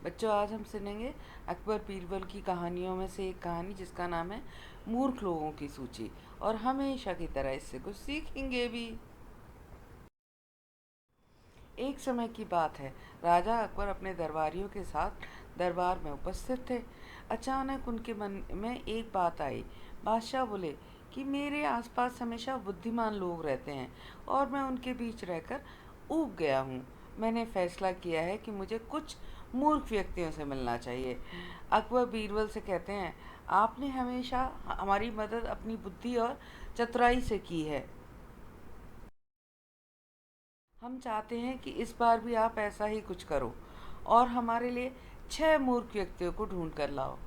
बच्चों, आज हम सुनेंगे अकबर बीरबल की कहानियों में से एक कहानी जिसका नाम है मूर्ख लोगों की सूची। और हमेशा की तरह इससे कुछ सीखेंगे भी। एक समय की बात है। राजा अकबर अपने दरबारियों के साथ दरबार में उपस्थित थे। अचानक उनके मन में एक बात आई। बादशाह बोले कि मेरे आसपास हमेशा बुद्धिमान लोग रहते हैं और मैं उनके बीच रहकर ऊब गया हूँ। मैंने फैसला किया है कि मुझे कुछ मूर्ख व्यक्तियों से मिलना चाहिए। अकबर बीरबल से कहते हैं, आपने हमेशा हमारी मदद अपनी बुद्धि और चतुराई से की है। हम चाहते हैं कि इस बार भी आप ऐसा ही कुछ करो और हमारे लिए 6 मूर्ख व्यक्तियों को ढूंढ कर लाओ।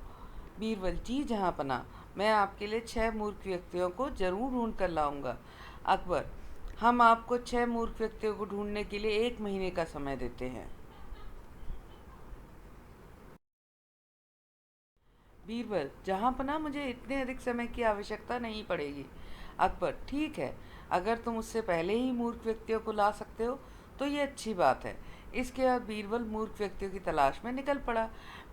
बीरबल, जी जहाँ पना, मैं आपके लिए 6 मूर्ख व्यक्तियों को जरूर ढूंढ कर लाऊंगा। अकबर, हम आपको 6 मूर्ख व्यक्तियों को ढूंढने के लिए 1 महीने का समय देते हैं। बीरबल, जहाँ पना, मुझे इतने अधिक समय की आवश्यकता नहीं पड़ेगी। अकबर, ठीक है, अगर तुम उससे पहले ही मूर्ख व्यक्तियों को ला सकते हो तो ये अच्छी बात है। इसके बाद बीरबल मूर्ख व्यक्तियों की तलाश में निकल पड़ा।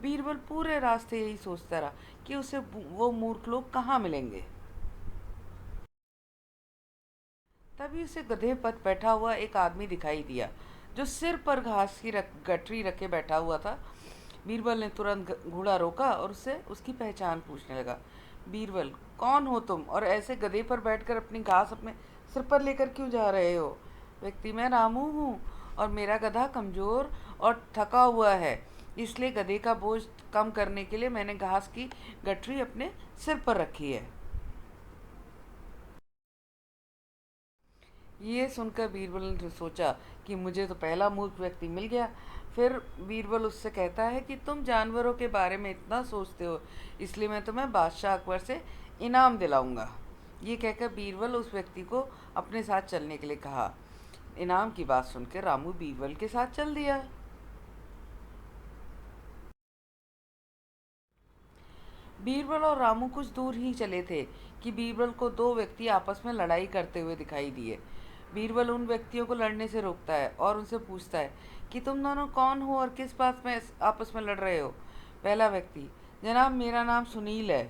बीरबल पूरे रास्ते यही सोचता रहा कि उसे वो मूर्ख लोग कहाँ मिलेंगे। तभी उसे गधे पर बैठा हुआ एक आदमी दिखाई दिया जो सिर पर घास की गठरी रखे बैठा हुआ था। बीरबल ने तुरंत घोड़ा रोका और उससे उसकी पहचान पूछने लगा। बीरबल, कौन हो तुम और ऐसे गधे पर बैठकर अपनी घास अपने सिर पर लेकर क्यों जा रहे हो? व्यक्ति, मैं रामू हूँ और मेरा गधा कमजोर और थका हुआ है, इसलिए गधे का बोझ कम करने के लिए मैंने घास की गठरी अपने सिर पर रखी है। ये सुनकर बीरबल ने सोचा कि मुझे तो पहला मूर्ख व्यक्ति मिल गया। फिर बीरबल उससे कहता है कि तुम जानवरों के बारे में इतना सोचते हो, इसलिए मैं तुम्हें बादशाह अकबर से इनाम दिलाऊंगा। ये कहकर बीरबल उस व्यक्ति को अपने साथ चलने के लिए कहा। इनाम की बात सुनकर रामू बीरबल के साथ चल दिया। बीरबल और रामू कुछ दूर ही चले थे कि बीरबल को 2 व्यक्ति आपस में लड़ाई करते हुए दिखाई दिए। बीरबल उन व्यक्तियों को लड़ने से रोकता है और उनसे पूछता है कि तुम दोनों कौन हो और किस बात में आपस में लड़ रहे हो। पहला व्यक्ति, जनाब मेरा नाम सुनील है।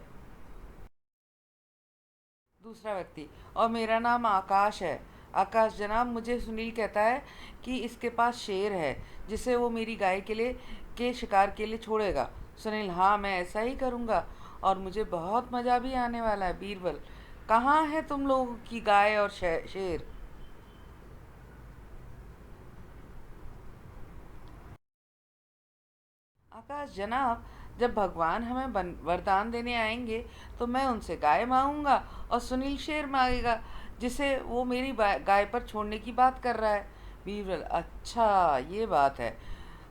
दूसरा व्यक्ति, और मेरा नाम आकाश है। आकाश, जनाब मुझे सुनील कहता है कि इसके पास शेर है जिसे वो मेरी गाय के शिकार के लिए छोड़ेगा। सुनील, हाँ मैं ऐसा ही करूँगा और मुझे बहुत मज़ा भी आने वाला है। बीरबल, कहाँ है तुम लोगों की गाय और शेर? आकाश, जनाब जब भगवान हमें वरदान देने आएंगे तो मैं उनसे गाय मांगूंगा और सुनील शेर मांगेगा जिसे वो मेरी गाय पर छोड़ने की बात कर रहा है। बीरबल, अच्छा ये बात है।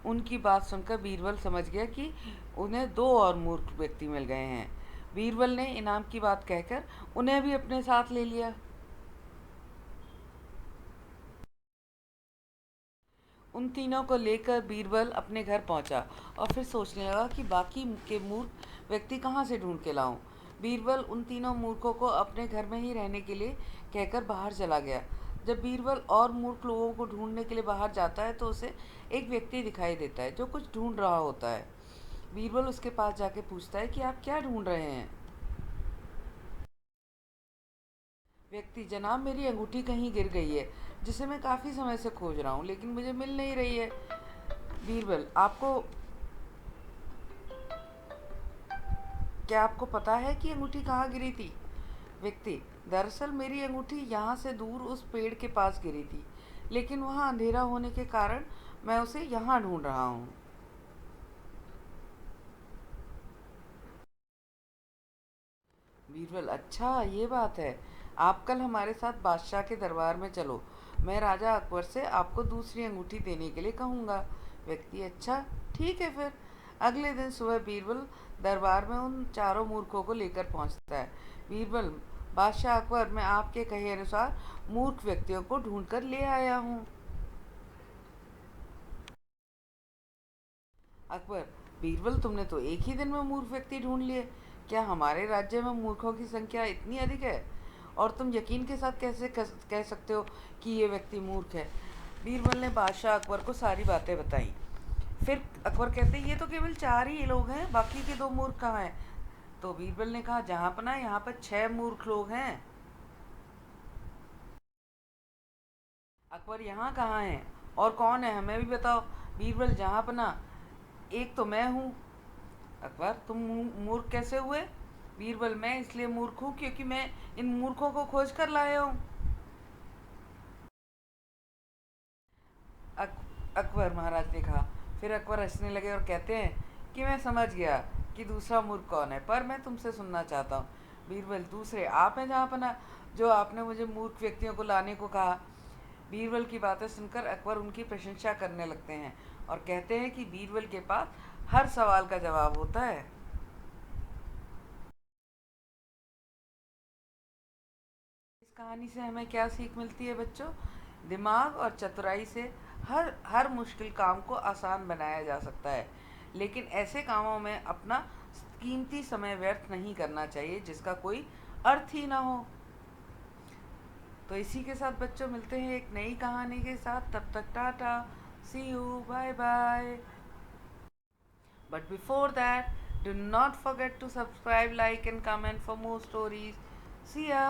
उनकी बात सुनकर बीरबल समझ गया कि उन्हें 2 और मूर्ख व्यक्ति मिल गए हैं। बीरबल ने इनाम की बात कहकर उन्हें भी अपने साथ ले लिया। उन तीनों को लेकर बीरबल अपने घर पहुंचा और फिर सोचने लगा कि बाकी के मूर्ख व्यक्ति कहाँ से ढूंढ के लाऊं। बीरबल उन तीनों मूर्खों को अपने घर में ही रहने के लिए कहकर बाहर चला गया। जब बीरबल और मूर्ख लोगों को ढूंढने के लिए बाहर जाता है तो उसे एक व्यक्ति दिखाई देता है जो कुछ ढूंढ रहा होता है। बीरबल उसके पास जाके पूछता है कि आप क्या ढूंढ रहे हैं? व्यक्ति, जनाब मेरी अंगूठी कहीं गिर गई है जिसे मैं काफ़ी समय से खोज रहा हूँ लेकिन मुझे मिल नहीं रही है। बीरबल, आपको क्या आपको पता है कि अंगूठी कहाँ गिरी थी? व्यक्ति, दरअसल मेरी अंगूठी यहाँ से दूर उस पेड़ के पास गिरी थी लेकिन वहाँ अंधेरा होने के कारण मैं उसे यहाँ ढूंढ रहा हूँ। बीरबल, अच्छा ये बात है। आप कल हमारे साथ बादशाह के दरबार में चलो, मैं राजा अकबर से आपको दूसरी अंगूठी देने के लिए कहूँगा। व्यक्ति, अच्छा ठीक है फिर। अगले दिन सुबह बीरबल दरबार में उन चारों मूर्खों को लेकर पहुँचता है। बीरबल, बादशाह अकबर, मैं आपके कहे अनुसार मूर्ख व्यक्तियों को ढूंढ कर ले आया हूँ। अकबर, बीरबल तुमने तो एक ही दिन में मूर्ख व्यक्ति ढूंढ लिए। क्या हमारे राज्य में मूर्खों की संख्या इतनी अधिक है? और तुम यकीन के साथ कैसे कह सकते हो कि ये व्यक्ति मूर्ख है? बीरबल ने बादशाह अकबर को सारी बातें बताई। फिर अकबर कहते ये तो केवल 4 ही लोग हैं, बाकी के 2 मूर्ख कहाँ हैं? तो बीरबल ने कहा जहाँपना यहाँ पर 6 मूर्ख लोग हैं। अकबर यहाँ कहाँ हैं और कौन है हमें भी बताओ। बीरबल जहाँपना एक तो मैं हूँ। अकबर तुम मूर्ख कैसे हुए? बीरबल मैं इसलिए मूर्ख हूँ क्योंकि मैं इन मूर्खों को खोज कर लाया हूँ। अकबर महाराज ने कहा। फिर अकबर हंसने लगे और कहते हैं कि मैं समझ गया कि दूसरा मूर्ख कौन है, पर मैं तुमसे सुनना चाहता हूँ। बीरबल दूसरे आप हैं जहाँपना, जो आपने मुझे मूर्ख व्यक्तियों को लाने को कहा। बीरबल की बातें सुनकर अकबर उनकी प्रशंसा करने लगते हैं और कहते हैं कि बीरबल के पास हर सवाल का जवाब होता है। इस कहानी से हमें क्या सीख मिलती है बच्चों? दिमाग और चतुराई से हर हर मुश्किल काम को आसान बनाया जा सकता है, लेकिन ऐसे कामों में अपना कीमती समय व्यर्थ नहीं करना चाहिए जिसका कोई अर्थ ही ना हो। तो इसी के साथ बच्चों मिलते हैं एक नई कहानी के साथ। तब तक tata, see you, bye bye. But before that, do not forget to subscribe, like, and comment for more stories. See ya.